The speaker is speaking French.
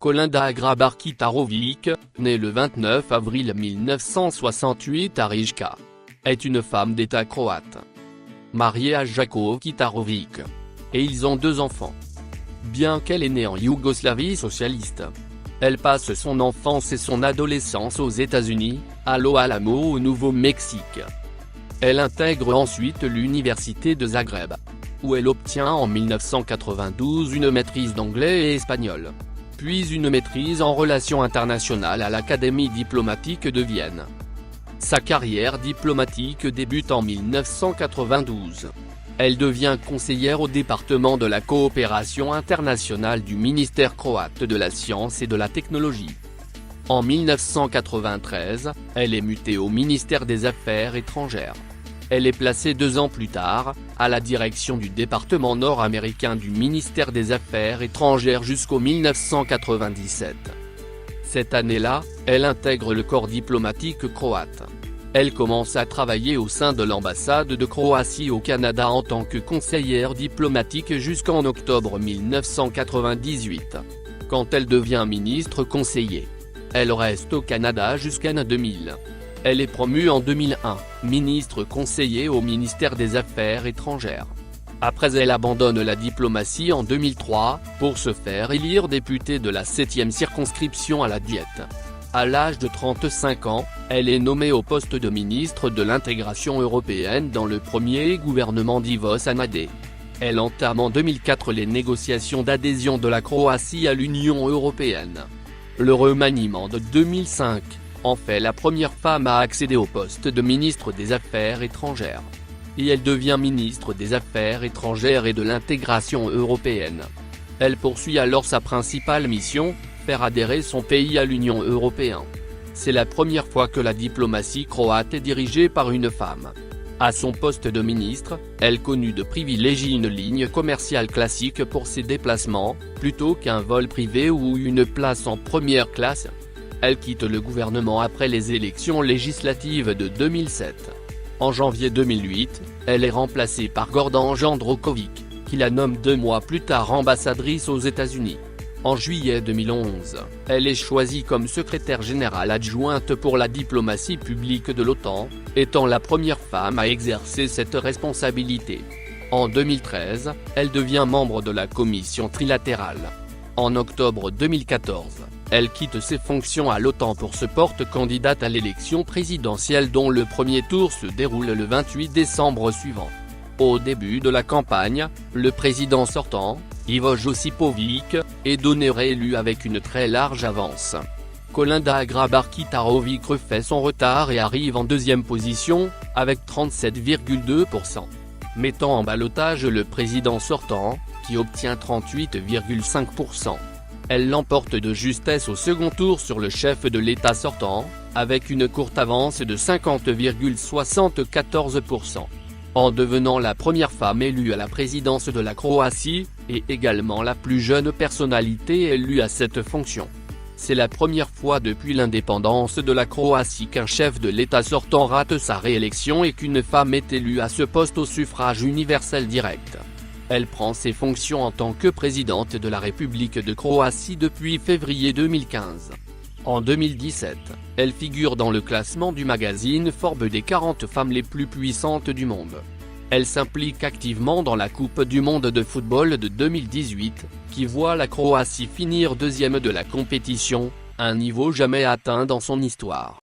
Kolinda Grabar-Kitarović, née le 29 avril 1968 à Rijeka, est une femme d'État croate. Mariée à Jako Kitarović. Et ils ont 2 enfants. Bien qu'elle est née en Yougoslavie socialiste, elle passe son enfance et son adolescence aux États-Unis, à Los Alamos au Nouveau-Mexique. Elle intègre ensuite l'université de Zagreb, où elle obtient en 1992 une maîtrise d'anglais et espagnol, puis une maîtrise en relations internationales à l'Académie diplomatique de Vienne. Sa carrière diplomatique débute en 1992. Elle devient conseillère au département de la coopération internationale du ministère croate de la science et de la technologie. En 1993, elle est mutée au ministère des Affaires étrangères. Elle est placée 2 ans plus tard, à la direction du département nord-américain du ministère des Affaires étrangères jusqu'au 1997. Cette année-là, elle intègre le corps diplomatique croate. Elle commence à travailler au sein de l'ambassade de Croatie au Canada en tant que conseillère diplomatique jusqu'en octobre 1998. Quand elle devient ministre conseiller, elle reste au Canada jusqu'en 2000. Elle est promue en 2001, ministre conseiller au ministère des Affaires étrangères. Après elle abandonne la diplomatie en 2003, pour se faire élire députée de la 7e circonscription à la Diète. À l'âge de 35 ans, elle est nommée au poste de ministre de l'intégration européenne dans le premier gouvernement d'Ivo Sanader. Elle entame en 2004 les négociations d'adhésion de la Croatie à l'Union européenne. Le remaniement de 2005 en fait la première femme à accéder au poste de ministre des Affaires étrangères. Et elle devient ministre des Affaires étrangères et de l'intégration européenne. Elle poursuit alors sa principale mission, faire adhérer son pays à l'Union européenne. C'est la première fois que la diplomatie croate est dirigée par une femme. À son poste de ministre, elle connut de privilégier une ligne commerciale classique pour ses déplacements, plutôt qu'un vol privé ou une place en première classe. Elle quitte le gouvernement après les élections législatives de 2007. En janvier 2008, elle est remplacée par Gordan Jandroković, qui la nomme 2 mois plus tard ambassadrice aux États-Unis. En juillet 2011, elle est choisie comme secrétaire générale adjointe pour la diplomatie publique de l'OTAN, étant la première femme à exercer cette responsabilité. En 2013, elle devient membre de la commission trilatérale. En octobre 2014, elle quitte ses fonctions à l'OTAN pour se porter candidate à l'élection présidentielle dont le premier tour se déroule le 28 décembre suivant. Au début de la campagne, le président sortant, Ivo Josipović, est donné réélu avec une très large avance. Kolinda Grabar-Kitarović refait son retard et arrive en 2e position, avec 37,2%. Mettant en ballottage le président sortant, qui obtient 38,5%. Elle l'emporte de justesse au second tour sur le chef de l'État sortant, avec une courte avance de 50,74%. En devenant la première femme élue à la présidence de la Croatie, et également la plus jeune personnalité élue à cette fonction. C'est la première fois depuis l'indépendance de la Croatie qu'un chef de l'État sortant rate sa réélection et qu'une femme est élue à ce poste au suffrage universel direct. Elle prend ses fonctions en tant que présidente de la République de Croatie depuis février 2015. En 2017, elle figure dans le classement du magazine Forbes des 40 femmes les plus puissantes du monde. Elle s'implique activement dans la Coupe du monde de football de 2018, qui voit la Croatie finir 2e de la compétition, un niveau jamais atteint dans son histoire.